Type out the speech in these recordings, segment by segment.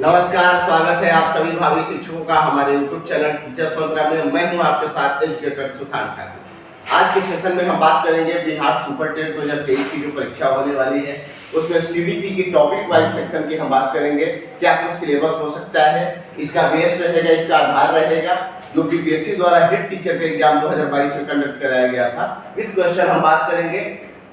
नमस्कार, स्वागत है आप सभी भावी शिक्षकों का हमारे YouTube चैनल टीचर्स मंत्रा में। मैं हूं आपके साथ एजुकेटर सुशांत ठाकुर। आज के सेशन में हम बात करेंगे बिहार सुपर टेट 2023 की जो परीक्षा होने वाली है उसमें सीडीपी की टॉपिक वाइज सेक्शन की हम बात करेंगे। क्या कुछ सिलेबस हो सकता है, इसका बेस रहेगा, इसका आधार रहेगा, जो बीपीएससी द्वारा हेड टीचर का एग्जाम 2022 में कंडक्ट कराया गया था, इस क्वेश्चन हम बात करेंगे।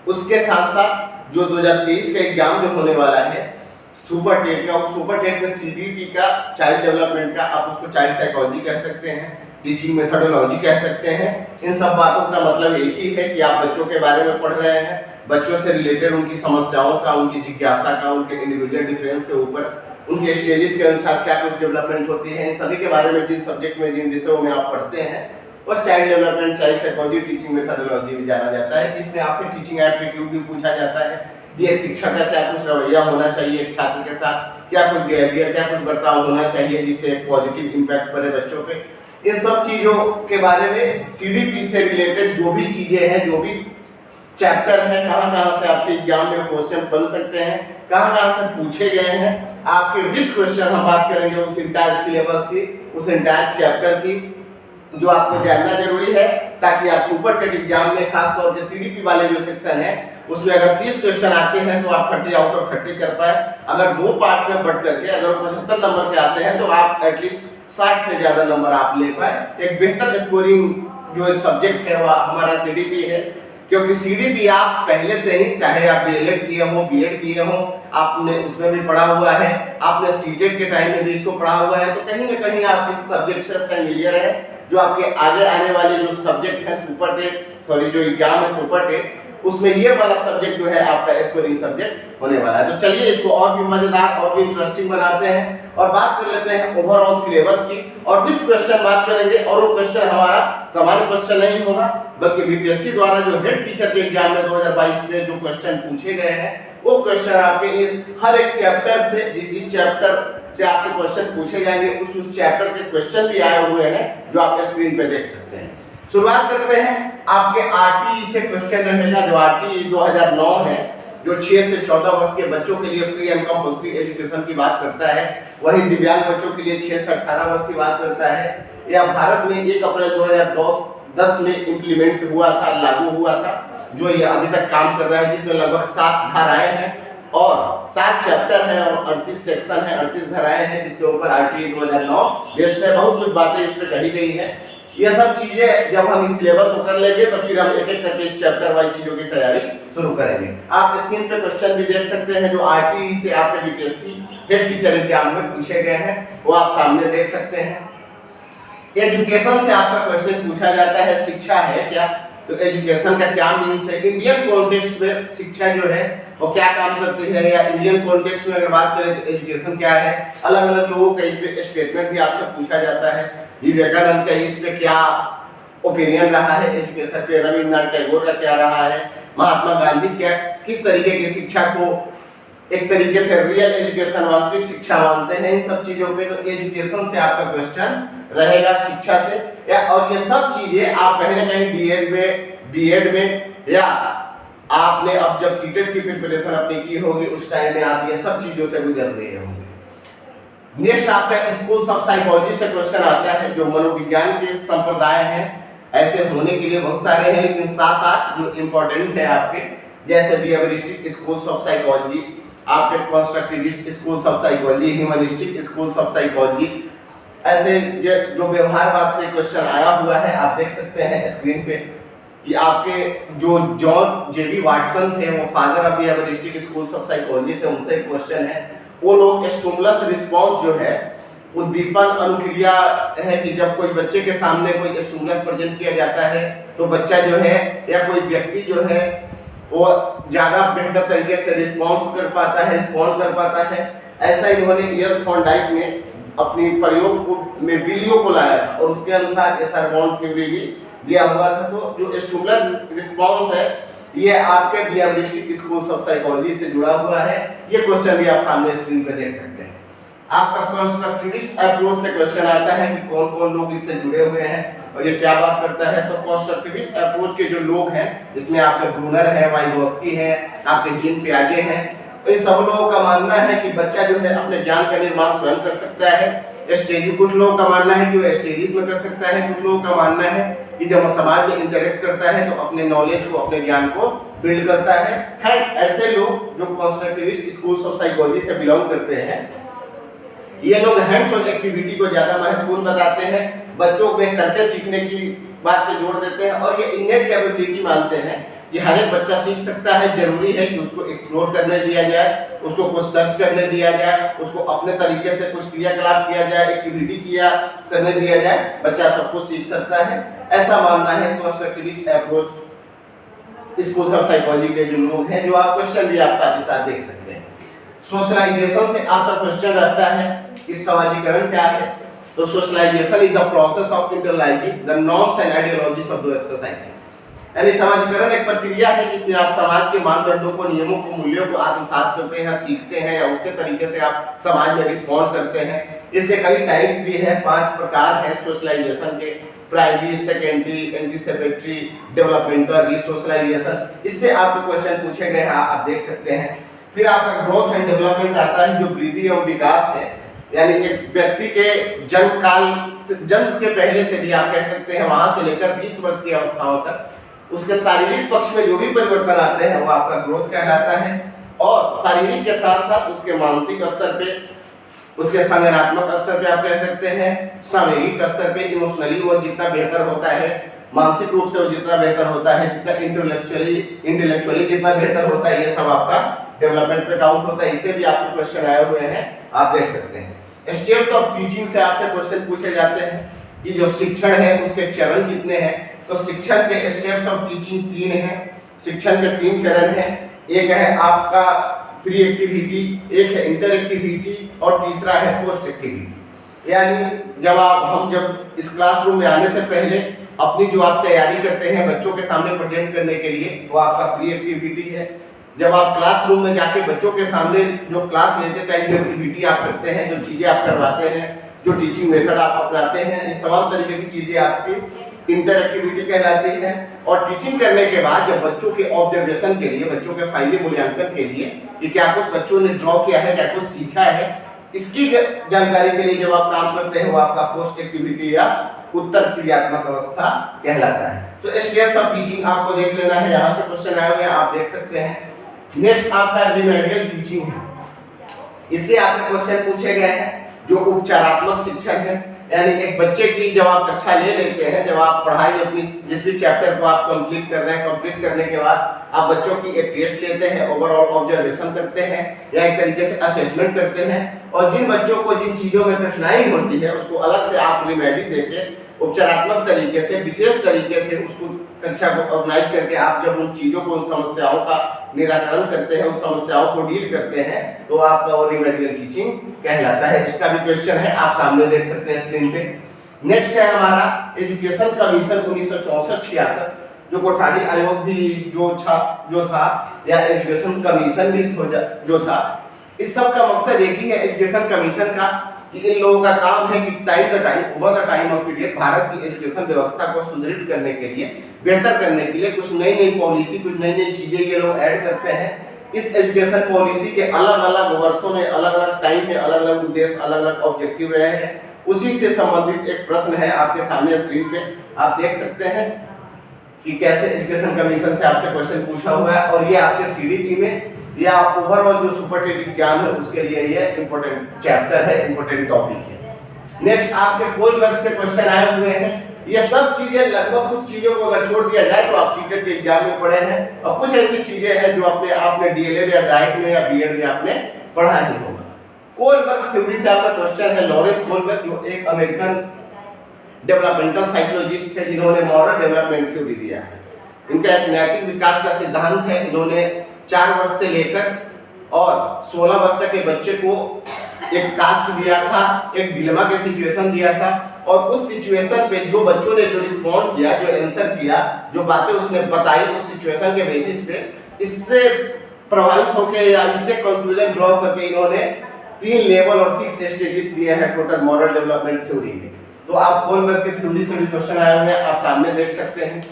उसके साथ साथ जो 2023 का एग्जाम जो होने वाला है सुपर टेट का, उस सुपर टेट में सीडीपी का चाइल्ड डेवलपमेंट का, आप उसको चाइल्ड साइकोलॉजी कह सकते हैं, टीचिंग मेथोडोलॉजी कह सकते हैं। इन सब बातों का मतलब एक ही है कि आप बच्चों के बारे में पढ़ रहे हैं, बच्चों से रिलेटेड उनकी समस्याओं का, उनकी जिज्ञासा का, उनके इंडिविजुअल डिफरेंस के ऊपर, उनके स्टेजेस के अनुसार क्या कुछ डेवलपमेंट होती है, इन सभी के बारे में जिन सब्जेक्ट में, जिन विषयों में आप पढ़ते हैं और child development, child psychology, teaching methodology भी जाना जाता है। इसमें आपसे टीचिंग एप्टीट्यूड भी पूछा जाता है, ये शिक्षक का क्या कुछ रवैया होना चाहिए एक छात्र के साथ, क्या कुछ बिहेवियर, क्या कुछ बर्ताव होना चाहिए जिससे पॉजिटिव इंपैक्ट पड़े बच्चों पे। इन सब चीजों के बारे में सीडीपी से रिलेटेड जो भी चीजें हैं, जो भी चैप्टर है, कहां से आपसे एग्जाम में क्वेश्चन बन सकते हैं, कहां से पूछे गए हैं, आपके विद क्वेश्चन हम बात करेंगे उस इंटायर सिलेबस की, उस इंटायर चैप्टर की, जो आपको जानना जरूरी है ताकि आप सुपर टेट एग्जाम में खास तौर पे सीडीपी वाले जो सेक्शन है उसमें अगर 30 क्वेश्चन आते हैं तो आप 30 आउट ऑफ 30 कर पाए। अगर दो पार्ट में बट करके अगर 75 नंबर के आते हैं तो आप एटलीस्ट 60 से ज्यादा नंबर आप ले पाए। एक बेहतर स्कोरिंग जो सब्जेक्ट है वह हमारा सीडीपी है, क्योंकि सीडीपी आप पहले से ही, चाहे आप डीएलएड किए हो, बीएड किए हो, आपने उसमें भी पढ़ा हुआ है, आपने सीटेट के टाइम में भी इसको पढ़ा हुआ है, तो कहीं ना कहीं आप इस सब्जेक्ट से फैमिलियर है। जो आपके आगे आने वाले जो सब्जेक्ट है सुपर टेट, जो एग्जाम है सुपर टेट, उसमें ये वाला सब्जेक्ट जो है आपका स्कोरिंग सब्जेक्ट होने वाला है। तो चलिए इसको और भी मजेदार और भी इंटरेस्टिंग बनाते हैं और बात कर लेते हैं ओवरऑल सिलेबस की, और विद क्वेश्चन बात करेंगे। और वो क्वेश्चन हमारा सामान्य क्वेश्चन नहीं होगा, बल्कि बीपीएससी द्वारा जो हेड टीचर के एग्जाम में 2022 में जो क्वेश्चन पूछे गए हैं वो क्वेश्चन आपके हर एक चैप्टर से, जिस चैप्टर से आपसे क्वेश्चन पूछे जाएंगे उस चैप्टर के क्वेश्चन भी आए हुए हैं जो आप स्क्रीन पे देख सकते हैं। शुरुआत करते हैं आपके आरटीई से क्वेश्चन रहेगा, जो आरटीई 2009 है, जो 6 से 14 वर्ष के बच्चों के लिए फ्री एंड कंपल्सरी एजुकेशन की बात करता है। वही दिव्यांग बच्चों के लिए 6 से 18 वर्ष की बात करता है। यह भारत में 1 अप्रैल 2010 में इंप्लीमेंट हुआ था, लागू हुआ था, जो ये अभी तक काम कर रहा है, जिसमें लगभग 7 धाराएं हैं और 7 चैप्टर हैं और 38 सेक्शन है, 38 धाराएं हैं, जिसके ऊपर आरटीई 2009 बेस्ड है। बहुत कुछ बातें इस पे कही गई है। ये सब चीजें जब हम इस सिलेबस को कर लेंगे तो फिर हम एक एक करके इस चैप्टर वाइज चीजों की तैयारी शुरू करेंगे। आप स्क्रीन पे क्वेश्चन भी देख सकते हैं जो आरटीई से आपके बीपीएससी हेड टीचर एग्जाम में पूछे गए हैं, वो आप सामने देख सकते हैं। एजुकेशन से आपका क्वेश्चन पूछा जाता है शिक्षा है क्या, तो एजुकेशन का क्या मीन्स है, इंडियन कॉन्टेक्स्ट में शिक्षा जो है वो क्या काम करती है, या इंडियन कॉन्टेक्स्ट में अगर बात करें तो एजुकेशन क्या है। अलग अलग लोगों का इस पे स्टेटमेंट भी आपसे पूछा जाता है। विवेकानंद का इस पे क्या ओपिनियन रहा है एजुकेशन पे, रविन्द्रनाथ टैगोर का क्या रहा है, महात्मा गांधी क्या किस तरीके की शिक्षा को एक तरीके से रियल एजुकेशन, वास्तविक शिक्षा मानते हैं। इन सब चीजों पे तो एजुकेशन से आपका क्वेश्चन रहेगा, शिक्षा से। या और ये सब चीजें आप कहीं ना कहीं डीएड में, बीएड में, या आपने अब जब सीटेट की प्रिपरेशन अपनी की होगी उस टाइम में आप ये सब चीजों से गुजर रहे होंगे। नेक्स्ट आपका स्कूल्स ऑफ साइकोलॉजी से क्वेश्चन आता है, जो मनोविज्ञान के संप्रदाय हैं। ऐसे होने के लिए बहुत सारे हैं, लेकिन 7-8 जो इंपॉर्टेंट है आपके, जैसे बिहेवियरिस्टिक स्कूल्स ऑफ साइकोलॉजी, आपके constructivist schools of psychology, humanistic schools of psychology, ऐसे जो व्यवहारवाद से क्वेश्चन आया हुआ है आप देख सकते हैं स्क्रीन पे कि आपके जो जॉन जेबी वाटसन थे, वो father of behaviouristic schools of psychology थे, उनसे क्वेश्चन है। वो लोग स्टिमुलस रिस्पांस जो है, उद्दीपन अनुक्रिया है कि जब कोई बच्चे के सामने कोई स्टिमुलस प्रेजेंट किया जाता है तो बच्चा जो है या कोई व्यक्ति जो है वो ज्यादा बेहतर तरीके से रिस्पांस कर पाता है, रिस्पॉन्ड कर पाता है। ऐसा इन्होंने ईयर थॉर्नडाइक में अपनी प्रयोग को में वीडियो को लाया था और उसके अनुसार एसरबॉन थ्योरी भी दिया हुआ था। तो जो स्टिमुलस रिस्पांस है ये आपके बिहेवियरिस्टिक स्कूल्स ऑफ साइकोलॉजी से जुड़ा हुआ है। ये क्वेश्चन भी आप सामने स्क्रीन पे देख सकते हैं। आपका कंस्ट्रक्टिविस्ट अप्रोच से क्वेश्चन आता है कि कौन कौन लोग इससे जुड़े हुए हैं और ये क्या बात करता है। तो कंस्ट्रक्टिविस्ट अप्रोच के जो लोग हैं, इसमें आपके ब्रूनर है, वाइगोस्की है, आपके जीन पियाजे हैं, तो इन सब लोगों का मानना है कि बच्चा जो है अपने ज्ञान का निर्माण स्वयं कर सकता है। स्टेजी कुछ लोगों का मानना है कि वो स्टेजीज में कर सकता है, कुछ लोगों का मानना है कि जब वो समाज में इंटरेक्ट करता है तो अपने नॉलेज को, अपने ज्ञान को बिल्ड करता है। ऐसे लोग जो कंस्ट्रक्टिविस्ट स्कूल्स ऑफ साइकोलॉजी से बिलोंग करते हैं, ये लोग हैंड्स ऑन एक्टिविटी को ज्यादा महत्वपूर्ण बताते हैं, बच्चों में करके सीखने की बात पे जोर देते हैं और ये इनेट कैपेबिलिटी मानते हैं कि हर एक बच्चा सीख सकता है। जरूरी है कि उसको एक्सप्लोर करने दिया जाए, उसको कुछ सर्च करने दिया जाए, उसको अपने तरीके से कुछ क्रियाकलाप किया जाए, एक्टिविटी किया करने दिया जाए, बच्चा सब कुछ सीख सकता है। ऐसा मानना है constructivist approach schools of psychology के जो लोग हैं, जो आप क्वेश्चन भी आप साथ ही साथ देख सकते हैं। सोशलाइजेशन से आपका क्वेश्चन रहता है कि समाजीकरण क्या है। तो socialization is the process of internalizing the norms and ideologies of the society. यानी समाजीकरण एक प्रक्रिया है जिसमें आप समाज के मानदंडों को, नियमों को, मूल्यों को आत्मसात करते हैं, सीखते हैं या उसके तरीके से आप समाज में रिस्पॉन्ड करते हैं। इसके कई टाइप्स भी है, 5 प्रकार हैं सोशलाइजेशन के: प्राइमरी, सेकेंडरी, एंटीसिपेटरी, डेवलपमेंटल, रिसोशलाइजेशन। इससे आपको क्वेश्चन पूछे गए हैं, आप देख सकते हैं। फिर आपका ग्रोथ एंड डेवलपमेंट आता है, जो वृद्धि और विकास है। यानी एक व्यक्ति के जन्म के पहले से भी आप कह सकते हैं, वहां से लेकर 20 वर्ष की अवस्थाओं तक उसके शारीरिक पक्ष में जो भी परिवर्तन आते हैं वो आपका ग्रोथ कहलाता है। और शारीरिक के साथ साथ उसके मानसिक स्तर पे, उसके संज्ञानात्मक स्तर पे आप कह सकते हैं, सामूहिक स्तर पे इमोशनली वो जितना बेहतर होता है, मानसिक रूप से वो जितना बेहतर होता है, जितना इंटेलेक्चुअली जितना बेहतर होता है, ये सब आपका डेवलपमेंट पे काउंट होता है। इससे भी आपको क्वेश्चन आए हुए हैं, आप देख सकते हैं। स्टेप्स ऑफ टीचिंग से आपसे क्वेश्चन पूछे जाते हैं कि जो शिक्षण है उसके चरण कितने हैं। तो शिक्षण के स्टेप्स ऑफ टीचिंग 3 हैं। शिक्षण के 3 चरण हैं। एक है आपका प्री एक्टिविटी, एक है इंटर एक्टिविटी और तीसरा है पोस्ट एक्टिविटी। यानी हम जब इस क्लासरूम में आने से पहले अपनी जो आप तैयारी करते हैं बच्चों के सामने प्रेजेंट करने के लिए, वो आपका प्री एक्टिविटी है। जब आप क्लासरूम में जाके बच्चों के सामने जो क्लास लेते टाइम जो एक्टिविटी आप करते हैं, जो चीजें आप करवाते हैं, जो टीचिंग मेथड आप अपनाते हैं, ये तमाम तरीके की चीजें आपकी इंटर एक्टिविटी कहलाती है। और टीचिंग करने के बाद जब बच्चों के ऑब्जर्वेशन के लिए, बच्चों के फाइनली मूल्यांकन के लिए कि क्या कुछ बच्चों ने ड्रॉ किया है, क्या कुछ सीखा है, इसकी जानकारी के लिए जब आप काम करते हैं, वो आपका पोस्ट एक्टिविटी या उत्तर क्रियात्मक अवस्था कहलाता है। तो स्टेप्स ऑफ टीचिंग आपको देख लेना है, यहाँ से क्वेश्चन आए हुए हैं, आप देख सकते हैं। नेक्स्ट आपका रिमेडियल टीचिंग है। इससे आपके क्वेश्चन पूछे गए हैं जो उपचारात्मक शिक्षण है। यानी एक बच्चे की जब आप कक्षा ले लेते हैं, जब आप पढ़ाई अपनी जिस भी चैप्टर को आप कंप्लीट कर रहे हैं, कंप्लीट करने के बाद आप बच्चों की एक टेस्ट लेते हैं, ओवरऑल ऑब्जर्वेशन करते हैं या एक तरीके से असेसमेंट करते हैं। और जिन बच्चों को जिन चीजों में कठिनाई होती है उसको अलग से आप रिमेडी देके उपचारात्मक तरीके से, विशेष तरीके से उसको कक्षा को ऑर्गेनाइज करके आप जब उन चीजों को, उन समस्याओं का निराकरण करते हैं, उन समस्याओं को डील करते हैं, तो आपका वो रिमेडियल टीचिंग कहलाता है। इसका भी क्वेश्चन है, आप सामने देख सकते हैं स्क्रीन पे। नेक्स्ट है हमारा एजुकेशन कमीशन 1964-66, जो कोठारी आयोग भी जो था या एजुकेशन कमीशन भी जो था। इस सब का मकसद एक ही है एजुकेशन कमीशन का, कि इन लोगों का काम है कि time the time of period Bharat की एजुकेशन व्यवस्था को सुदृढ़ करने के लिए, बेहतर करने के लिए कुछ नई नई पॉलिसी, कुछ नई नई चीजें ये लोग ऐड करते हैं। इस एजुकेशन पॉलिसी के अलग अलग वर्षों में, अलग अलग टाइम में अलग अलग उद्देश्य, अलग अलग ऑब्जेक्टिव रहे हैं। उसी से संबंधित एक प्रश्न है आपके सामने स्क्रीन पे, आप देख सकते हैं कि कैसे एजुकेशन कमीशन से आपसे क्वेश्चन पूछा हुआ है। और ये आपके सीडीपी में या ओवरऑल जो सुपरटेट एग्जाम है उसके लिए ये इंपॉर्टेंट चैप्टर है, इंपॉर्टेंट टॉपिक है। नेक्स्ट आपके कोलबर्ग से क्वेश्चन आए हुए हैं। ये सब चीजें लगभग कुछ चीजों को अगर छोड़ दिया जाए तो आप सीटेट के एग्जाम में पढ़े हैं, और कुछ ऐसी चीजें हैं जो आपने डीएलएड या डाइट में या बीएड में आपने पढ़ा ही होगा। कोलबर्ग थ्योरी से आपका क्वेश्चन है। लॉरेंस कोलबर्ग जो एक अमेरिकन डेवलपमेंटल साइकोलॉजिस्ट है, जिन्होंने मॉडर्न डेवलपमेंट थ्योरी दिया है। इनका एक नैतिक विकास का सिद्धांत है। इन्होंने 4 वर्ष से लेकर और 16 वर्ष तक के बच्चे को एक टास्क दिया था, एक डिलेमा के सिचुएशन दिया था, और उस सिचुएशन पे जो बच्चों ने जो रिस्पॉन्ड किया, जो आंसर किया, जो बातें उसने बताई, उस सिचुएशन के बेसिस पे इससे प्रभावित होकर या इससे कंक्लूजन ड्रॉ करके इन्होंने 3 लेवल और 6 स्टेजेस दिए हैं टोटल मॉडल डेवलपमेंट थ्योरी में। तो आप कोलबर्ग की थ्योरी से भी क्वेश्चन आए हुए हैं, आप सामने देख सकते हैं।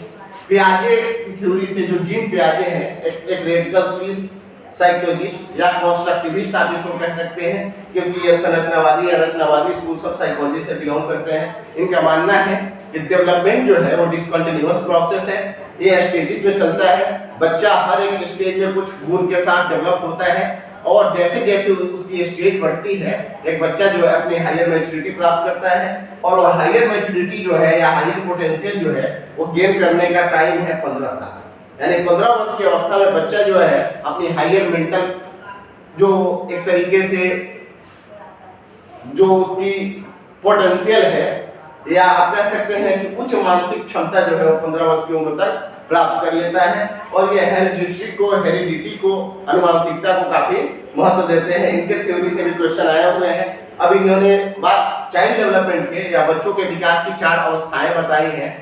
पियाजे की थ्योरी से जो जीन पियाजे हैं, एक रेडिकल स्विस साइकोलॉजिस्ट या कंस्ट्रक्टिविस्ट आप इसको कह सकते हैं, क्योंकि ये संरचनावादी या रचनावादी स्कूल्स ऑफ साइकोलॉजी से बिलोंग करते हैं। इनका मानना है कि डेवलपमेंट जो है वो डिसकंटिन्यूअस प्रोसेस है, ये स्टेजेस में चलता है। बच्चा हर एक स्टेज में कुछ गुण के साथ डेवलप होता है और जैसे जैसे उसकी स्टेज बढ़ती है एक बच्चा जो है अपनी हायर मैच्योरिटी प्राप्त करता है और वो हायर मैच्योरिटी जो है या हायर पोटेंशियल जो है वो गेन करने का टाइम है 15 साल। यानी 15 वर्ष की अवस्था में बच्चा जो है अपनी हायर मेंटल जो एक तरीके से जो उसकी पोटेंशियल है या आप कह सकते हैं कि उच्च मानसिक क्षमता जो है वो 15 वर्ष की उम्र तक प्राप्त कर लेता है और ये हेरिडिटी को अनुवांशिकता को काफी महत्व देते हैं। इनके थ्योरी से भी क्वेश्चन आए हुए हैं। अब इन्होंने बात चाइल्ड डेवलपमेंट के या बच्चों के विकास की 4 अवस्थाएं बताई हैं,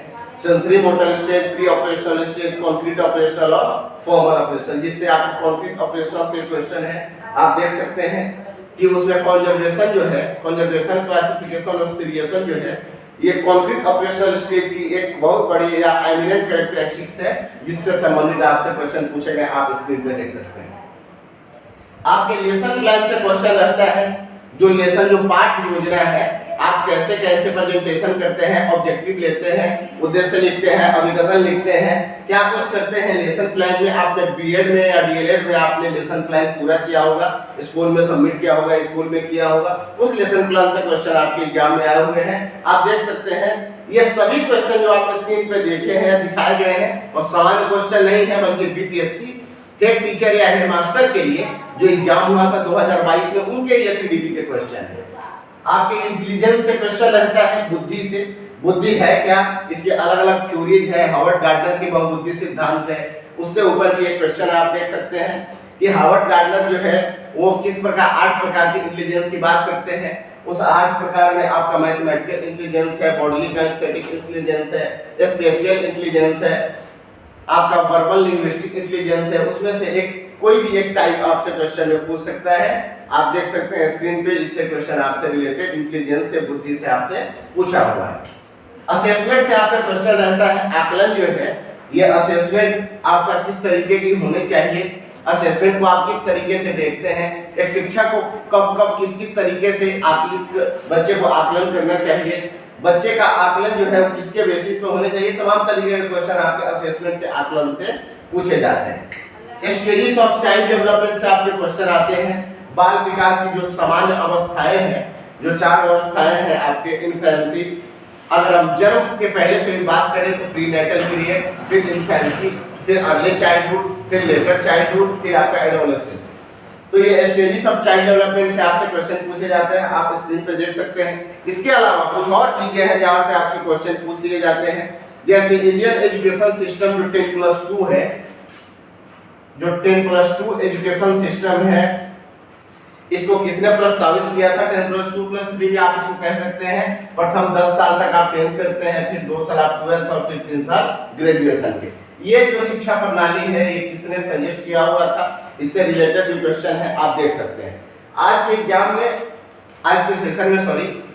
sensory motor stage, pre operational stage, concrete operational और फॉर्मल ऑपरेशनल। जिससे आपको कॉन्क्रीट ऑपरेशनल से क्वेश्चन है, आप देख सकते हैं कि उसमें कंजर्वेशन जो है, कंजर्वेशन क्लासिफिकेशन और सीरियसन जो है, ये कॉन्क्रीट ऑपरेशनल स्टेज की एक बहुत बड़ी या एमिनेंट कैरेक्टरिस्टिक्स है जिससे संबंधित आपसे क्वेश्चन पूछे गए, आप स्क्रीन पे देख सकते हैं। आपके लेसन प्लान से क्वेश्चन रहता है, जो लेसन जो पाठ योजना है आप कैसे कैसे प्रेजेंटेशन करते हैं, ऑब्जेक्टिव लेते हैं, उद्देश्य लिखते हैं, अभिकथन लिखते हैं, क्या कुछ करते हैं लेसन प्लान में। आपने बीएड में या डीएलएड में आपने लेसन प्लान पूरा किया होगा, स्कूल में सबमिट किया होगा, स्कूल में किया होगा, उस लेसन प्लान से क्वेश्चन आपके एग्जाम में आए हुए हैं। आप देख सकते हैं ये सभी क्वेश्चन जो आप स्क्रीन पे देखे हैं, दिखाए गए हैं और सामान्य क्वेश्चन नहीं है बल्कि बीपीएससी हेड टीचर या हेड मास्टर के लिए जो एग्जाम हुआ था 2022 में उनके एससीडीपी के क्वेश्चन है। आपके इंटेलिजेंस से क्वेश्चन रहता है, बुद्धि से, बुद्धि है क्या, इसके अलग अलग थ्योरीज है, हार्वर्ड गार्डनर की बहुबुद्धि सिद्धांत है, उससे ऊपर भी एक क्वेश्चन आप देख सकते हैं कि हार्वर्ड गार्डनर जो है वो किस प्रकार 8 प्रकार की इंटेलिजेंस की बात करते हैं। उस 8 प्रकार में आपका मैथमेटिकल इंटेलिजेंस है, बॉडीली काइनेस्थेटिक इंटेलिजेंस है, स्पेशियल इंटेलिजेंस है, आपका वर्बल लिंग्विस्टिक इंटेलिजेंस है, उसमें से एक कोई भी एक टाइप आपसे क्वेश्चन में पूछ सकता है। आप देख सकते हैं स्क्रीन पे, इससे क्वेश्चन आपसे रिलेटेड इंटेलिजेंस से, बुद्धि से आपसे पूछा हुआ है। असेसमेंट से आपका क्वेश्चन रहता है, आकलन जो है ये असेसमेंट आपका किस तरीके की होनी चाहिए, असेसमेंट को आप किस तरीके से देखते हैं, एक शिक्षक को कब कब किस किस तरीके से बच्चे को आकलन करना चाहिए, बच्चे का आकलन जो है वो किसके बेसिस पे होने चाहिए, तमाम तरीके के क्वेश्चन आपके असेसमेंट से, आकलन से पूछे जाते हैं। स्टेजेस ऑफ चाइल्ड डेवलपमेंट से आपके क्वेश्चन आते हैं, बाल विकास की जो सामान्य अवस्थाएं हैं, जो 4 अवस्थाएं हैं आपके इन्फेंसी, अगर हम जन्म के पहले से भी बात करें तो प्रीनेटल पीरियड, फिर इन्फेंसी, फिर अर्ली चाइल्डहुड, फिर लेटर चाइल्डहुड, फिर आपका एडोलेसेंस। तो ये स्टेजेस ऑफ चाइल्ड डेवलपमेंट से आपसे क्वेश्चन पूछे जाते हैं, आप स्क्रीन पे देख सकते हैं। इसके अलावा कुछ और चीजें हैं जहां से आपके क्वेश्चन पूछ लिए जाते हैं, जैसे इंडियन एजुकेशन सिस्टम जो 10+2 है, जो 10+2 एजुकेशन सिस्टम है, इसको किसने प्रस्तावित किया था। 10+2+3 आप इसको कह सकते हैं। प्रथम 10 साल तक आप 10th करते हैं, फिर 2 साल आप 12th और फिर 3 साल ग्रेजुएशन के। ये जो शिक्षा प्रणाली है ये किसने सजेस्ट किया हुआ था, इससे रिलेटेड भी क्वेश्चन है, आप देख सकते हैं। आज के एग्जाम में, आज के सेशन में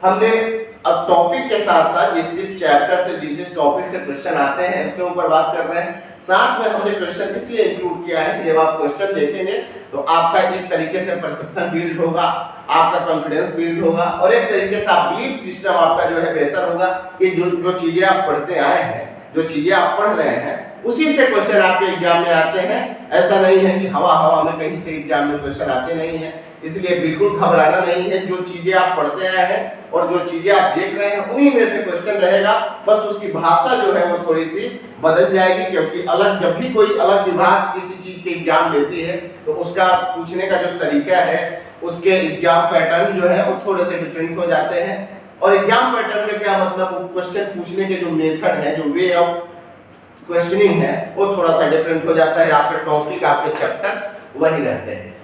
हमने अब टॉपिक के साथ साथ जिस चैप्टर से जिस टॉपिक से क्वेश्चन आते हैं उसके ऊपर बात कर रहे हैं। साथ में हमने क्वेश्चन इसलिए इंक्लूड किया है कि जब आप क्वेश्चन देखेंगे तो आपका एक तरीके से परसेप्शन बिल्ड होगा, आपका कॉन्फिडेंस बिल्ड होगा और एक तरीके से आप बिलीफ सिस्टम आपका जो है बेहतर होगा कि जो चीजें आप पढ़ते आए हैं, जो चीजें आप पढ़ रहे हैं उसी से क्वेश्चन आपके एग्जाम में आते हैं। ऐसा नहीं है कि हवा में कहीं से एग्जाम में क्वेश्चन आते नहीं है, इसलिए बिल्कुल घबराना नहीं है। जो चीजें आप पढ़ते आए हैं और जो चीजें आप देख रहे हैं उन्हीं में से क्वेश्चन रहेगा, बस उसकी भाषा जो है वो थोड़ी सी बदल जाएगी, क्योंकि अलग जब भी कोई अलग विभाग किसी चीज के एग्जाम लेती है तो उसका पूछने का जो तरीका है, उसके एग्जाम पैटर्न जो है वो थोड़े से डिफरेंट हो जाते हैं। और एग्जाम पैटर्न का क्या मतलब, क्वेश्चन पूछने के जो मेथड है, जो वे ऑफ क्वेश्चनिंग है वो थोड़ा सा डिफरेंट हो जाता है। आपके टॉपिक, आपके चैप्टर वही रहते हैं।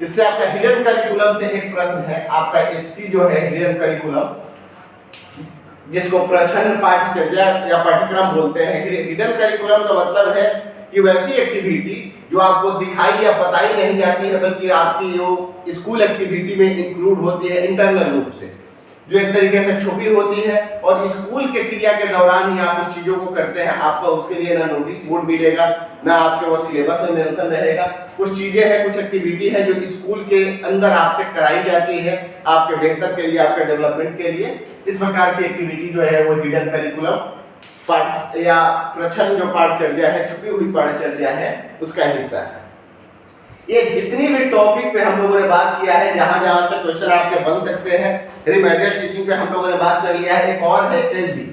इससे आपका हिडन करिकुलम से एक प्रश्न है, आपका एचसी जो है हिडन करिकुलम, जिसको प्रछन्न पाठ्यचर्या या पाठ्यक्रम बोलते हैं। हिडन करिकुलम का मतलब है कि वैसी एक्टिविटी जो आपको दिखाई या बताई नहीं जाती है, बल्कि आपकी जो स्कूल एक्टिविटी में इंक्लूड होती है इंटरनल रूप से, जो एक तरीके से छुपी होती है, और स्कूल के क्रिया के दौरान ही आप उस चीजों को करते हैं। आपका उसके लिए ना नोटिस बोर्ड मिलेगा, ना आपके वो सिलेबस में मेंशन रहेगा। कुछ चीजें हैं, कुछ एक्टिविटी है जो स्कूल के अंदर आपसे कराई जाती है आपके बेहतर के लिए, आपके डेवलपमेंट के लिए। इस प्रकार की एक्टिविटी जो है वो हिडन करिकुलम पाठ या प्रछन्न जो पाठचर्या है, छुपी हुई पाठचर्या है, उसका हिस्सा है। ये जितनी भी टॉपिक पे हम लोगों ने बात किया है, जहां जहां से क्वेश्चन आपके बन सकते हैं, रिमेडियल टीचिंग पे हम लोगों ने बात कर लिया है। एक और है एलडी,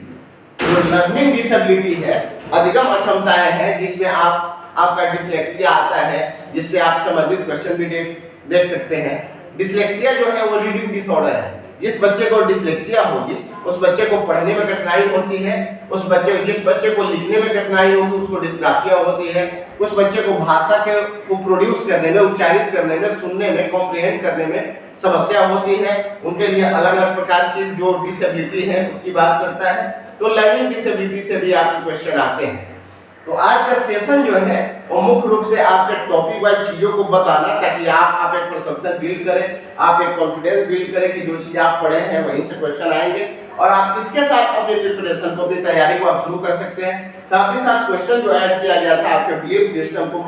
जो लर्निंग डिसेबिलिटी है, अधिगम अक्षमताएं हैं, जिसमें आपका डिसलेक्सिया आता है, जिससे आप संबंधित क्वेश्चन भी देख सकते हैं। डिसलेक्सिया जो है वो रीडिंग डिसऑर्डर है। जिस बच्चे को डिसलेक्सिया होगी उस बच्चे को पढ़ने में कठिनाई होती है, जिस बच्चे को लिखने में कठिनाई होगी उसको डिस्ग्राफिया होती है। कुछ बच्चे को भाषा को प्रोड्यूस करने में, उच्चारित करने में, सुनने में, कॉम्प्रिहेंड करने में समस्या होती है। उनके लिए अलग अलग प्रकार की जो डिसेबिलिटी है उसकी बात करता है। तो लर्निंग डिसेबिलिटी से भी आपके क्वेश्चन आते हैं। तो आज का सेशन जो है वो मुख्य रूप से आपके टॉपिक वाइज चीजों को बताना, ताकि आप एक परसेप्शन बिल्ड करें, आप एक कॉन्फिडेंस बिल्ड करें कि जो चीज आप पढ़े हैं वहीं से क्वेश्चन आएंगे, और आप इसके साथ अपनी प्रिपरेशन को, अपनी तैयारी को आप शुरू कर सकते हैं। साथ ही साथ क्वेश्चन जो ऐड किया गया था आपके बिलीफ सिस्टम को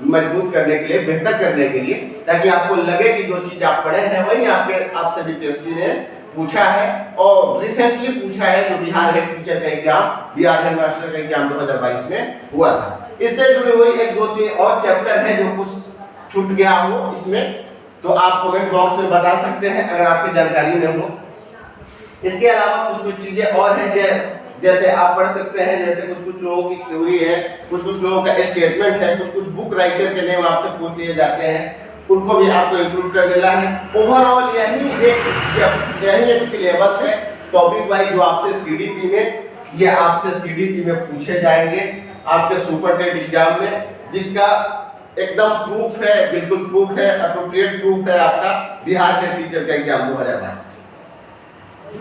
मजबूत करने के लिए, बेहतर करने के लिए, ताकि आपको लगे कि जो चीज आप पढ़े हैं वही आपसे बीपीएससी ने पूछा है, और रिसेंटली पूछा है, जो बिहार हेड टीचर का एग्जाम, बिहार हेड मास्टर का एग्जाम 2022 में हुआ था। इससे जुड़ी हुई 1, 2, 3 और चैप्टर है जो कुछ छूट गया हो इसमें, तो आप कमेंट बॉक्स में बता सकते हैं अगर आपकी जानकारी में हो। इसके अलावा कुछ चीजें और हैं, जैसे आप पढ़ सकते हैं, जैसे कुछ लोगों की थ्योरी है, कुछ लोगों का स्टेटमेंट है, कुछ बुक राइटर के नेम आपसे पूछ लिए जाते हैं, उनको भी आपको इंक्लूड कर देना है। ओवरऑल यही एक सिलेबस है टॉपिक वाइज, जो आपसे सीडीपी में पूछे जाएंगे आपके सुपर टेट एग्जाम में, जिसका एकदम प्रूफ है, बिल्कुल प्रूफ है, अप्रोप्रिएट प्रूफ है आपका बिहार के टीचर का एग्जाम 2022।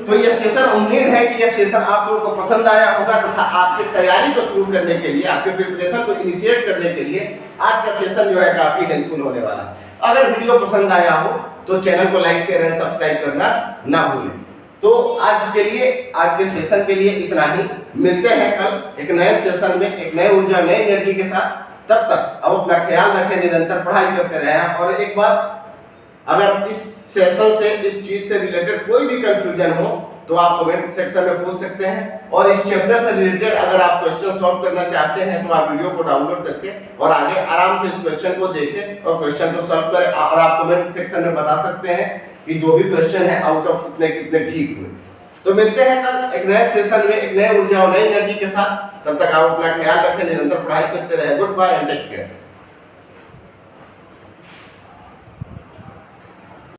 तो ये सेशन, उम्मीद है कि यह सेशन आप लोगों को पसंद आया होगा, तथा आपकी तैयारी को शुरू करने के लिए, आपके प्रिपरेशन को इनिशिएट करने के लिए आज का सेशन जो है काफी हेल्पफुल होने वाला है। अगर वीडियो पसंद आया हो तो चैनल को लाइक, शेयर एंड सब्सक्राइब करना ना भूलें। तो आज के सेशन के लिए इतना ही। मिलते हैं कल एक नए सेशन में, एक नए ऊर्जा, नई एनर्जी के साथ। तब तक अब अपना ख्याल रखें, निरंतर पढ़ाई करते रहें। और एक बात, अगर इस सेशन से, इस चीज से रिलेटेड कोई भी कंफ्यूजन हो तो आप कमेंट सेक्शन में पूछ सकते हैं, और इस चैप्टर से रिलेटेड अगर आप क्वेश्चन सॉल्व करना चाहते हैं तो आप वीडियो को डाउनलोड करके और आगे आराम से इस क्वेश्चन को देखें और क्वेश्चन को सॉल्व करें। और आप कमेंट सेक्शन में बता सकते हैं कि जो भी क्वेश्चन है आउट ऑफ कितने ठीक हुए। तो मिलते हैं कल एक नए सेशन में, एक नए ऊर्जा और नई एनर्जी के साथ। तब तक आप अपना ख्याल रखें, निरंतर पढ़ाई करते रहे। Goodbye and take care.